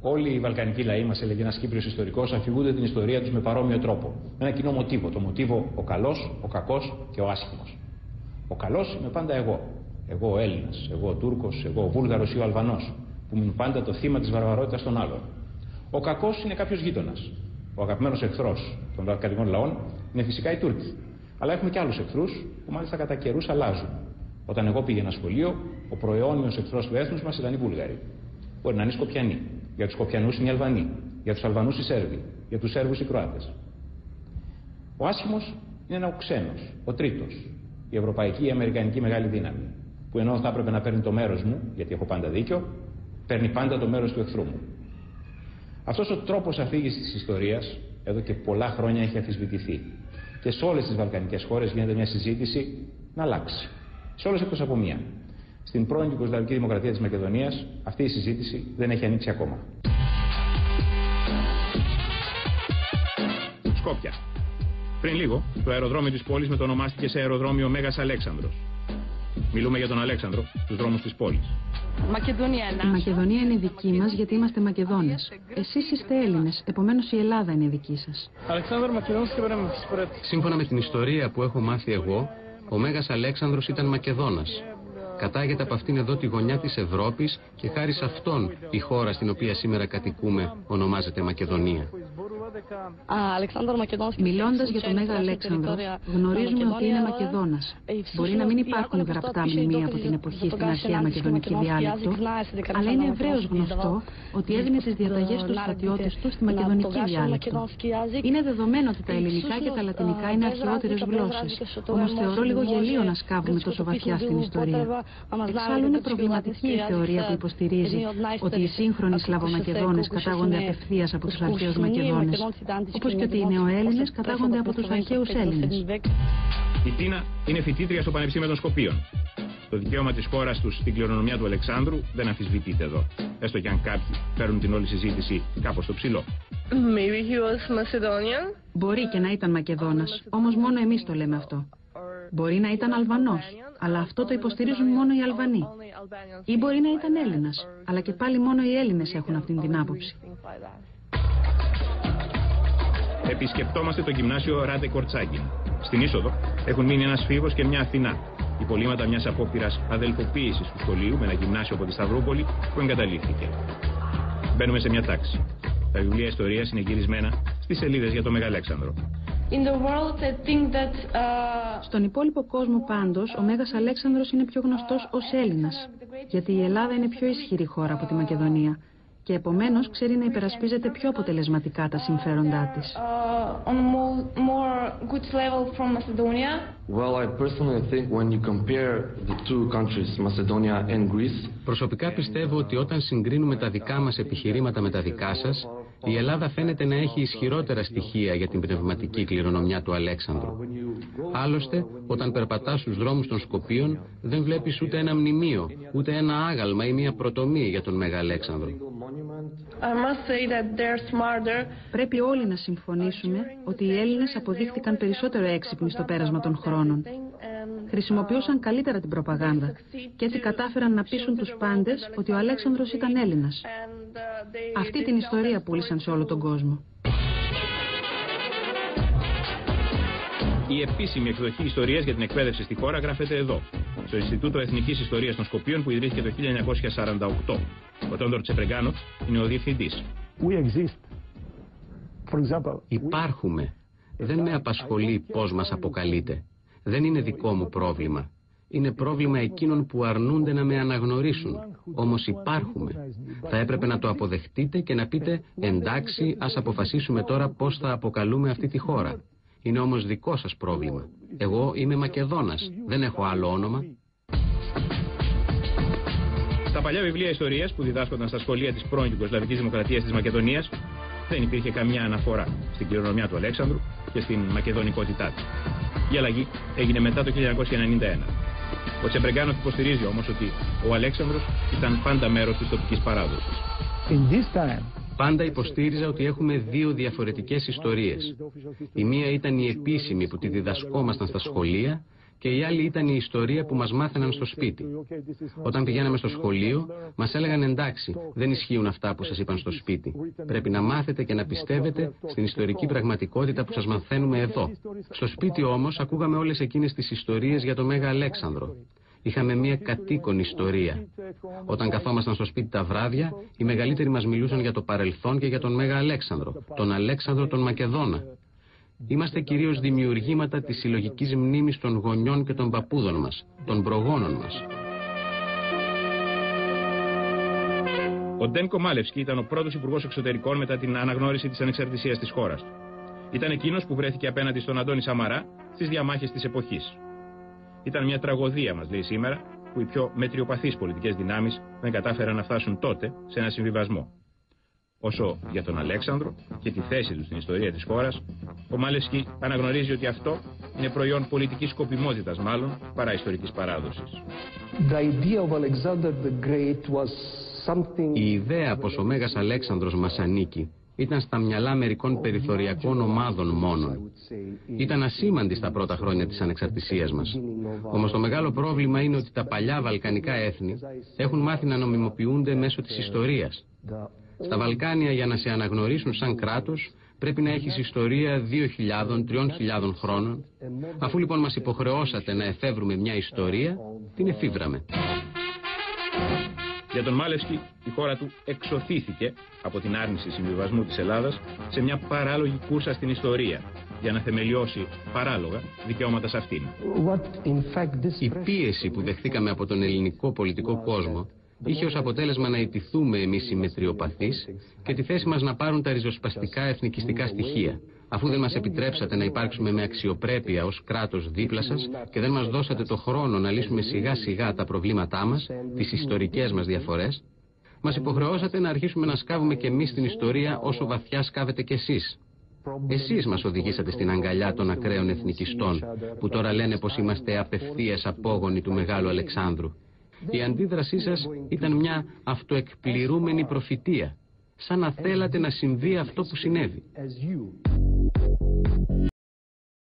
Όλοι οι βαλκανικοί λαοί, μας έλεγε ένας Κύπριος ιστορικός, αφηγούνται την ιστορία τους με παρόμοιο τρόπο. Με ένα κοινό μοτίβο. Το μοτίβο ο καλός, ο κακός και ο άσχημος. Ο καλός είμαι πάντα εγώ. Εγώ ο Έλληνας, εγώ ο Τούρκος, εγώ ο Βούλγαρος ή ο Αλβανός, που ήμουν πάντα το θύμα της βαρβαρότητας των άλλων. Ο κακός είναι κάποιος γείτονας. Ο αγαπημένος εχθρός των βαλκανικών λαών είναι φυσικά οι Τούρκοι. Αλλά έχουμε και άλλους εχθρούς που μάλιστα κατά καιρούς αλλάζουν. Όταν εγώ πήγαινα σχολείο, ο προαιώνιος εχθρός του έθνους μας ήταν οι Βούλγαροι. Μπορεί να είναι οι Σκοπιανοί. Για τους Σκοπιανούς είναι οι Αλβανοί. Για τους Αλβανούς οι Σέρβοι. Για τους Σέρβους οι Κροάτες. Ο άσχημος είναι ο ξένος, ο τρίτος. Η ευρωπαϊκή ή αμερικανική μεγάλη δύναμη. Που ενώ θα έπρεπε να παίρνει το μέρος μου, γιατί έχω πάντα δίκιο, παίρνει πάντα το μέρος του εχθρού μου. Αυτός ο τρόπος αφήγησης της ιστορίας εδώ και πολλά χρόνια έχει αμφισβητηθεί. Και σε όλες τις βαλκανικές χώρες γίνεται μια συζήτηση να αλλάξει. Σε όλες εκτός από μία. Στην πρώην Ιουγκοσλαβική Δημοκρατία της Μακεδονίας αυτή η συζήτηση δεν έχει ανοίξει ακόμα. Σκόπια. Πριν λίγο, το αεροδρόμιο της πόλης μετονομάστηκε σε αεροδρόμιο Μέγας Αλέξανδρος. Μιλούμε για τον Αλέξανδρο, τους δρόμους της πόλης. Η Μακεδονία είναι δική μας γιατί είμαστε Μακεδόνες. Εσείς είστε Έλληνες, επομένως η Ελλάδα είναι δική σας. Σύμφωνα με την ιστορία που έχω μάθει εγώ, ο Μέγας Αλέξανδρος ήταν Μακεδόνας. Κατάγεται από αυτήν εδώ τη γωνιά της Ευρώπης και χάρη σε αυτόν η χώρα στην οποία σήμερα κατοικούμε ονομάζεται Μακεδονία. Μιλώντας για τον Μέγα Αλέξανδρο, γνωρίζουμε ότι είναι Μακεδόνας. Μπορεί να μην υπάρχουν γραπτά μνημεία από την εποχή στην αρχαία μακεδονική διάλεκτο, αλλά είναι ευρέως γνωστό ότι έδινε τις διαταγές στους στρατιώτες του στη μακεδονική διάλεκτο. Είναι δεδομένο ότι τα ελληνικά και τα λατινικά είναι αρχαιότερες γλώσσες, όμως θεωρώ λίγο γελίο να σκάβουμε τόσο βαθιά στην ιστορία. Εξάλλου είναι προβληματική η θεωρία που υποστηρίζει ότι οι σύγχρονοι Σλαβομακεδόνες κατάγονται απευθείας από τους αρχαίους Μακεδόνες. Όπως και ότι οι νεοέλληνες κατάγονται από τους αρχαίους Έλληνες. Η Τίνα είναι φοιτήτρια στο Πανεπιστήμιο των Σκοπίων. Το δικαίωμα της χώρας τους στην κληρονομιά του Αλεξάνδρου δεν αμφισβητείται εδώ. Έστω και αν κάποιοι φέρουν την όλη συζήτηση κάπως στο ψηλό. Μπορεί και να ήταν Μακεδόνας, όμως μόνο εμείς το λέμε αυτό. Μπορεί να ήταν Αλβανός, αλλά αυτό το υποστηρίζουν μόνο οι Αλβανοί. Ή μπορεί να ήταν Έλληνας, αλλά και πάλι μόνο οι Έλληνες έχουν αυτήν την άποψη. Επισκεπτόμαστε το γυμνάσιο Ράντε Κορτσάγκιν. Στην είσοδο έχουν μείνει ένας Φίβος και μια Αθηνά. Υπολείμματα μιας απόπειρας αδελφοποίησης του σχολείου με ένα γυμνάσιο από τη Σταυρούπολη που εγκαταλείφθηκε. Μπαίνουμε σε μια τάξη. Τα βιβλία ιστορίας είναι γυρισμένα στις σελίδες για το Μεγαλέξανδρο. Στον υπόλοιπο κόσμο πάντως, ο Μέγας Αλέξανδρος είναι πιο γνωστός ως Έλληνας, γιατί η Ελλάδα είναι πιο ισχυρή χώρα από τη Μακεδονία και επομένως ξέρει να υπερασπίζεται πιο αποτελεσματικά τα συμφέροντά της. Προσωπικά πιστεύω ότι όταν συγκρίνουμε τα δικά μας επιχειρήματα με τα δικά σας, η Ελλάδα φαίνεται να έχει ισχυρότερα στοιχεία για την πνευματική κληρονομιά του Αλέξανδρου. Άλλωστε, όταν περπατάς στους δρόμους των Σκοπίων, δεν βλέπεις ούτε ένα μνημείο, ούτε ένα άγαλμα ή μια πρωτομοίη για τον Μέγα Αλέξανδρο. Πρέπει όλοι να συμφωνήσουμε ότι οι Έλληνες αποδείχθηκαν περισσότερο έξυπνοι στο πέρασμα των χρόνων. Χρησιμοποιούσαν καλύτερα την προπαγάνδα και έτσι κατάφεραν να πείσουν τους πάντες ότι ο Αλέξανδρος ήταν Έλληνας. Αυτή την ιστορία πούλησαν σε όλο τον κόσμο. Η επίσημη εκδοχή ιστορίας για την εκπαίδευση στη χώρα γράφεται εδώ, στο Ινστιτούτο Εθνικής Ιστορίας των Σκοπίων που ιδρύθηκε το 1948. Ο Τόντορ Τσεπρεγκάνοφ είναι ο διευθυντής. Υπάρχουμε. Δεν με απασχολεί πώς μας αποκαλείτε. Δεν είναι δικό μου πρόβλημα. Είναι πρόβλημα εκείνων που αρνούνται να με αναγνωρίσουν. Όμως υπάρχουμε. Θα έπρεπε να το αποδεχτείτε και να πείτε εντάξει, ας αποφασίσουμε τώρα πώς θα αποκαλούμε αυτή τη χώρα. Είναι όμως δικό σας πρόβλημα. Εγώ είμαι Μακεδόνας. Δεν έχω άλλο όνομα. Στα παλιά βιβλία ιστορίας που διδάσκονταν στα σχολεία της πρώην Ιουγκοσλαβικής Δημοκρατίας της Μακεδονίας δεν υπήρχε καμιά αναφορά στην κληρονομιά του Αλέξανδρου και στην μακεδονικότητά του. Η αλλαγή έγινε μετά το 1991. Ο Τσεπρεγκάνοφ υποστηρίζει όμως ότι ο Αλέξανδρος ήταν πάντα μέρος της τοπικής παράδοσης. Πάντα υποστήριζα ότι έχουμε δύο διαφορετικές ιστορίες. Η μία ήταν η επίσημη που τη διδασκόμασταν στα σχολεία και η άλλη ήταν η ιστορία που μας μάθαιναν στο σπίτι. Όταν πηγαίναμε στο σχολείο, μας έλεγαν εντάξει, δεν ισχύουν αυτά που σας είπαν στο σπίτι. Πρέπει να μάθετε και να πιστεύετε στην ιστορική πραγματικότητα που σας μαθαίνουμε εδώ. Στο σπίτι όμως ακούγαμε όλες εκείνες τις ιστορίες για το Μέγα Αλέξανδρο. Είχαμε μια κατοίκον ιστορία. Όταν καθόμασταν στο σπίτι τα βράδια, οι μεγαλύτεροι μας μιλούσαν για το παρελθόν και για τον Μέγα Αλέξανδρο, τον Αλέξανδρο τον Μακεδόνα. Είμαστε κυρίως δημιουργήματα της συλλογικής μνήμης των γονιών και των παππούδων μας, των προγόνων μας. Ο Ντένκο Μάλευσκι ήταν ο πρώτος υπουργός εξωτερικών μετά την αναγνώριση της ανεξαρτησίας της χώρας του. Ήταν εκείνος που βρέθηκε απέναντι στον Αντώνη Σαμαρά στις διαμάχες της εποχής. Ήταν μια τραγωδία, μας λέει σήμερα, που οι πιο μετριοπαθείς πολιτικές δυνάμεις δεν κατάφεραν να φτάσουν τότε σε ένα συμβιβασμό. Όσο για τον Αλέξανδρο και τη θέση του στην ιστορία της χώρας, ο Μάλευσκι αναγνωρίζει ότι αυτό είναι προϊόν πολιτικής σκοπιμότητας μάλλον, παρά ιστορικής παράδοσης. Η ιδέα πως ο Μέγας Αλέξανδρος μας ανήκει ήταν στα μυαλά μερικών περιθωριακών ομάδων μόνον. Ήταν ασήμαντη στα πρώτα χρόνια της ανεξαρτησίας μας. Όμως το μεγάλο πρόβλημα είναι ότι τα παλιά βαλκανικά έθνη έχουν μάθει να νομιμοποιούνται μέσω της ιστορίας. Στα Βαλκάνια, για να σε αναγνωρίσουν σαν κράτος, πρέπει να έχεις ιστορία 2.000-3.000 χρόνων. Αφού λοιπόν μας υποχρεώσατε να εφεύρουμε μια ιστορία, την εφήβραμε. Για τον Μάλευσκι, η χώρα του εξωθήθηκε από την άρνηση συμβιβασμού της Ελλάδας σε μια παράλογη κούρσα στην ιστορία, για να θεμελιώσει παράλογα δικαιώματα σε αυτήν. Η πίεση που δεχθήκαμε από τον ελληνικό πολιτικό κόσμο είχε ως αποτέλεσμα να ιτηθούμε εμείς οι μετριοπαθείς και τη θέση μας να πάρουν τα ριζοσπαστικά εθνικιστικά στοιχεία. Αφού δεν μας επιτρέψατε να υπάρξουμε με αξιοπρέπεια ως κράτος δίπλα σας και δεν μας δώσατε το χρόνο να λύσουμε σιγά σιγά τα προβλήματά μας, τις ιστορικές μας διαφορές, μας υποχρεώσατε να αρχίσουμε να σκάβουμε κι εμείς την ιστορία όσο βαθιά σκάβετε κι εσείς. Εσείς μας οδηγήσατε στην αγκαλιά των ακραίων εθνικιστών, που τώρα λένε πως είμαστε απευθείας απόγονοι του Μεγάλου Αλεξάνδρου. Η αντίδρασή σας ήταν μια αυτοεκπληρούμενη προφητεία, σαν να θέλατε να συμβεί αυτό που συνέβη.